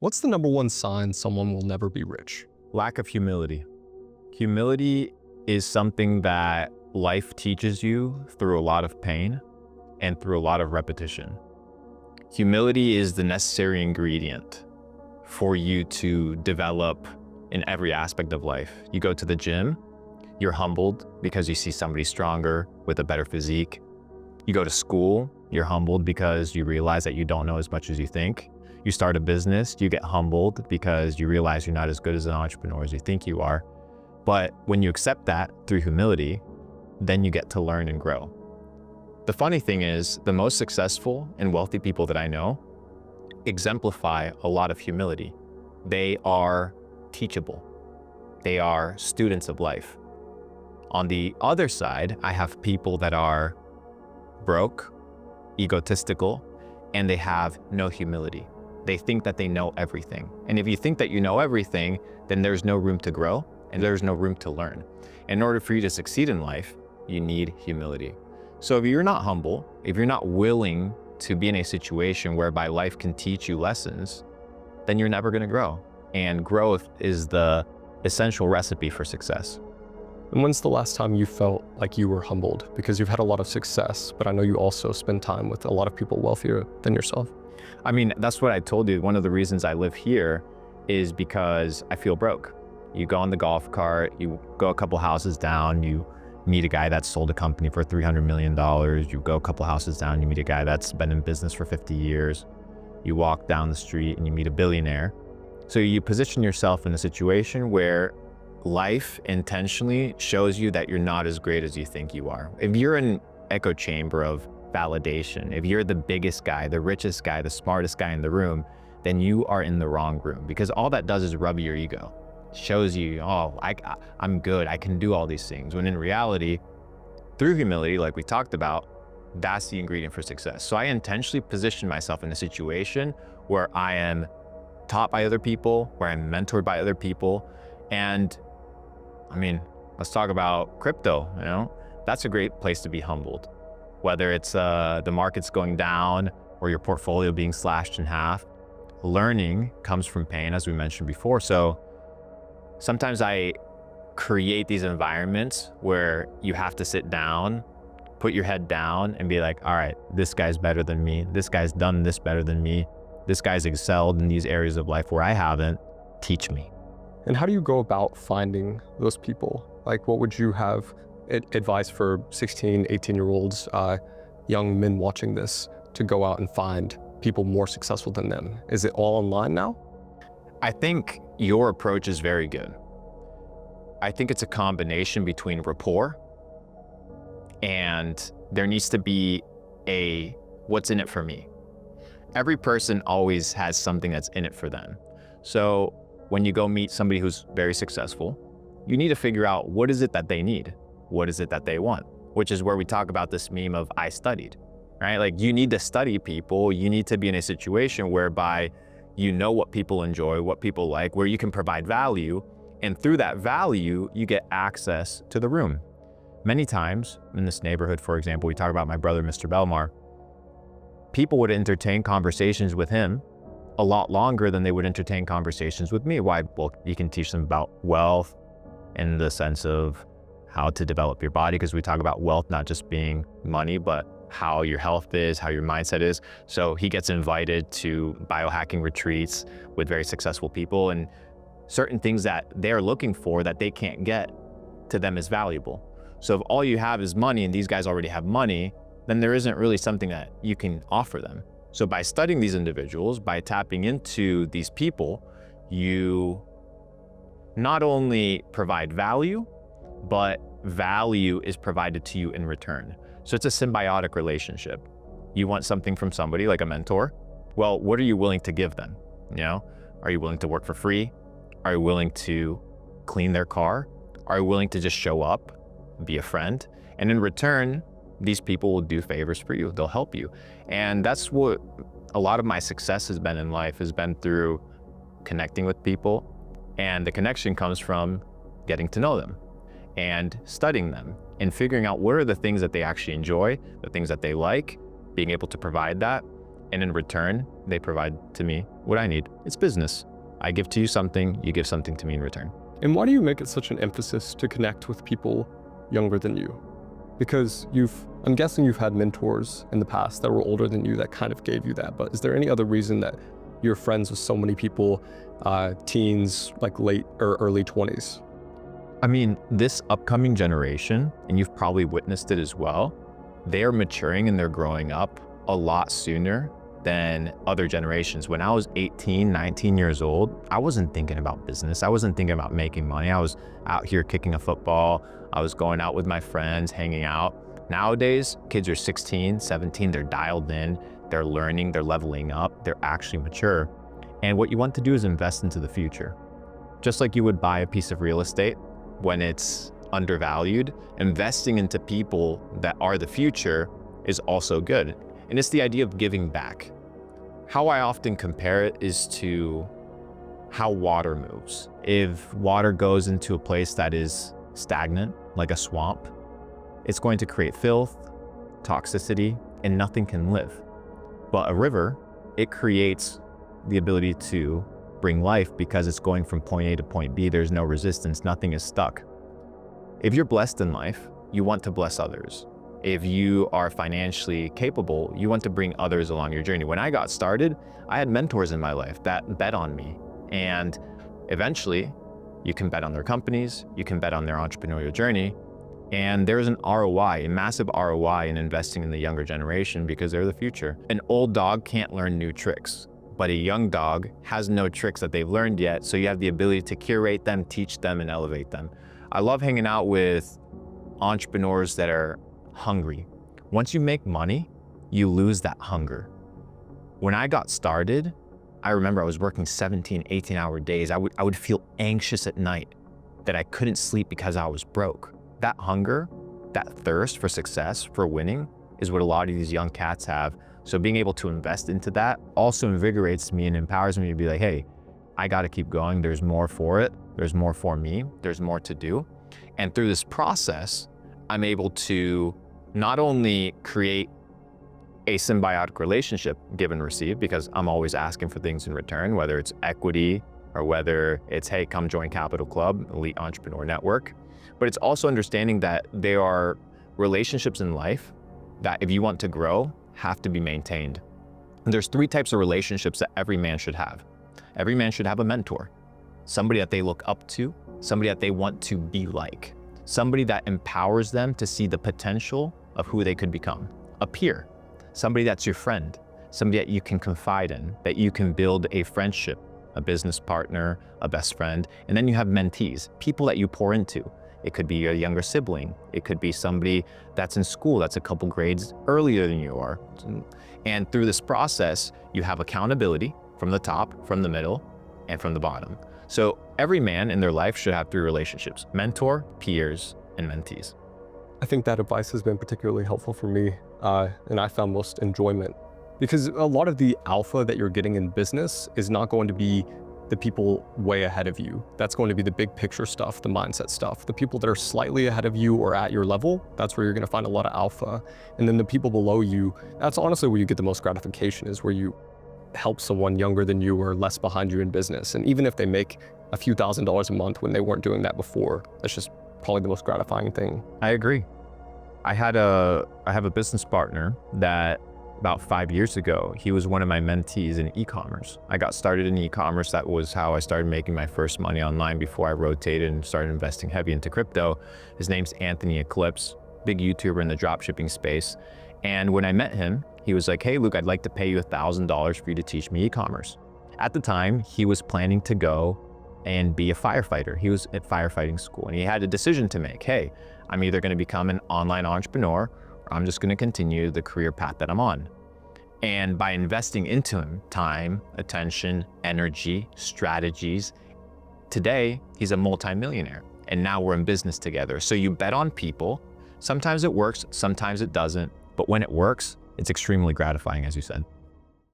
What's the number one sign someone will never be rich? Lack of humility. Humility is something that life teaches you through a lot of pain and through a lot of repetition. Humility is the necessary ingredient for you to develop in every aspect of life. You go to the gym, you're humbled because you see somebody stronger with a better physique. You go to school, you're humbled because you realize that you don't know as much as you think. You start a business, you get humbled because you realize you're not as good as an entrepreneur as you think you are. But when you accept that through humility, then you get to learn and grow. The funny thing is, the most successful and wealthy people that I know exemplify a lot of humility. They are teachable. They are students of life. On the other side, I have people that are broke, egotistical, and they have no humility. They think that they know everything. And if you think that you know everything, then there's no room to grow and there's no room to learn. In order for you to succeed in life, you need humility. So if you're not humble, if you're not willing to be in a situation whereby life can teach you lessons, then you're never going to grow. And growth is the essential recipe for success. And when's the last time you felt like you were humbled? Because you've had a lot of success, but I know you also spend time with a lot of people wealthier than yourself. I mean, that's what I told you. One of the reasons I live here is because I feel broke. You go on the golf cart, you go a couple houses down, you meet a guy that's sold a company for $300 million. You go a couple houses down, you meet a guy that's been in business for 50 years. You walk down the street and you meet a billionaire. So you position yourself in a situation where life intentionally shows you that you're not as great as you think you are. If you're in an echo chamber of validation, if you're the biggest guy, the richest guy, the smartest guy in the room, then you are in the wrong room, because all that does is rub your ego. It shows you, oh, I'm good, I can do all these things. When in reality, through humility, like we talked about, that's the ingredient for success. So I intentionally position myself in a situation where I am taught by other people, where I'm mentored by other people. And I mean, let's talk about crypto, that's a great place to be humbled. Whether it's the market's going down or your portfolio being slashed in half, learning comes from pain, as we mentioned before. So sometimes I create these environments where you have to sit down, put your head down and be like, all right, this guy's better than me. This guy's done this better than me. This guy's excelled in these areas of life where I haven't. Teach me. And how do you go about finding those people? Like, what would you have advice for 16, 18-year-olds, young men watching this, to go out and find people more successful than them? Is it all online now? I think your approach is very good. I think it's a combination between rapport and there needs to be a what's in it for me. Every person always has something that's in it for them. So when you go meet somebody who's very successful, you need to figure out what is it that they need? What is it that they want? Which is where we talk about this meme of I studied, right? Like, you need to study people. You need to be in a situation whereby you know what people enjoy, what people like, where you can provide value. And through that value, you get access to the room. Many times in this neighborhood, for example, we talk about my brother, Mr. Belmar. People would entertain conversations with him a lot longer than they would entertain conversations with me. Why? Well, you can teach them about wealth in the sense of how to develop your body, because we talk about wealth not just being money, but how your health is, how your mindset is. So he gets invited to biohacking retreats with very successful people, and certain things that they're looking for that they can't get to them is valuable. So if all you have is money and these guys already have money, then there isn't really something that you can offer them. So by studying these individuals, by tapping into these people, you not only provide value, but value is provided to you in return. So it's a symbiotic relationship. You want something from somebody like a mentor. Well, what are you willing to give them? Are you willing to work for free? Are you willing to clean their car? Are you willing to just show up, be a friend? And in return, these people will do favors for you. They'll help you. And that's what a lot of my success has been in life, has been through connecting with people. And the connection comes from getting to know them and studying them and figuring out what are the things that they actually enjoy, the things that they like, being able to provide that. And in return, they provide to me what I need. It's business. I give to you something, you give something to me in return. And why do you make it such an emphasis to connect with people younger than you? Because I'm guessing you've had mentors in the past that were older than you that kind of gave you that, but is there any other reason that you're friends with so many people, teens, like late or early 20s? I mean, this upcoming generation, and you've probably witnessed it as well, they're maturing and they're growing up a lot sooner than other generations. When I was 18, 19 years old, I wasn't thinking about business. I wasn't thinking about making money. I was out here kicking a football. I was going out with my friends, hanging out. Nowadays, kids are 16, 17, they're dialed in, they're learning, they're leveling up, they're actually mature. And what you want to do is invest into the future. Just like you would buy a piece of real estate when it's undervalued, investing into people that are the future is also good. And it's the idea of giving back. How I often compare it is to how water moves. If water goes into a place that is stagnant, like a swamp, it's going to create filth, toxicity, and nothing can live. But a river, it creates the ability to bring life because it's going from point A to point B. There's no resistance, nothing is stuck. If you're blessed in life, you want to bless others. If you are financially capable, you want to bring others along your journey. When I got started, I had mentors in my life that bet on me. And eventually, you can bet on their companies, you can bet on their entrepreneurial journey. And there's an ROI, a massive ROI in investing in the younger generation because they're the future. An old dog can't learn new tricks, but a young dog has no tricks that they've learned yet. So you have the ability to curate them, teach them, and elevate them. I love hanging out with entrepreneurs that are hungry. Once you make money, you lose that hunger. When I got started, I remember I was working 17, 18-hour days. I would feel anxious at night that I couldn't sleep because I was broke. That hunger, that thirst for success, for winning, is what a lot of these young cats have. So being able to invest into that also invigorates me and empowers me to be like, hey, I got to keep going. There's more for it. There's more for me. There's more to do. And through this process, I'm able to not only create a symbiotic relationship, give and receive, because I'm always asking for things in return, whether it's equity or whether it's, hey, come join Capital Club, Elite Entrepreneur Network. But it's also understanding that there are relationships in life that if you want to grow, have to be maintained. And there's 3 types of relationships that every man should have. Every man should have a mentor, somebody that they look up to, somebody that they want to be like, somebody that empowers them to see the potential of who they could become. A peer, somebody that's your friend, somebody that you can confide in, that you can build a friendship, a business partner, a best friend. And then you have mentees, people that you pour into. It could be a younger sibling. It could be somebody that's in school that's a couple grades earlier than you are. And through this process, you have accountability from the top, from the middle, and from the bottom. So every man in their life should have 3 relationships: mentor, peers, and mentees. I think that advice has been particularly helpful for me, and I found most enjoyment. Because a lot of the alpha that you're getting in business is not going to be the people way ahead of you. That's going to be the big picture stuff, the mindset stuff. The people that are slightly ahead of you or at your level, that's where you're gonna find a lot of alpha. And then the people below you, that's honestly where you get the most gratification, is where you help someone younger than you or less behind you in business. And even if they make a few $1,000s a month when they weren't doing that before, that's just probably the most gratifying thing. I agree. I have a business partner that about 5 years ago, he was one of my mentees in e-commerce. I got started in e-commerce. That was how I started making my first money online before I rotated and started investing heavy into crypto. His name's Anthony Eclipse, big YouTuber in the dropshipping space. And when I met him, he was like, hey, Luke, I'd like to pay you $1,000 for you to teach me e-commerce. At the time, he was planning to go and be a firefighter. He was at firefighting school and he had a decision to make. Hey, I'm either going to become an online entrepreneur, I'm just going to continue the career path that I'm on. And by investing into him, time, attention, energy, strategies, today he's a multimillionaire and now we're in business together. So you bet on people. Sometimes it works, sometimes it doesn't. But when it works, it's extremely gratifying, as you said.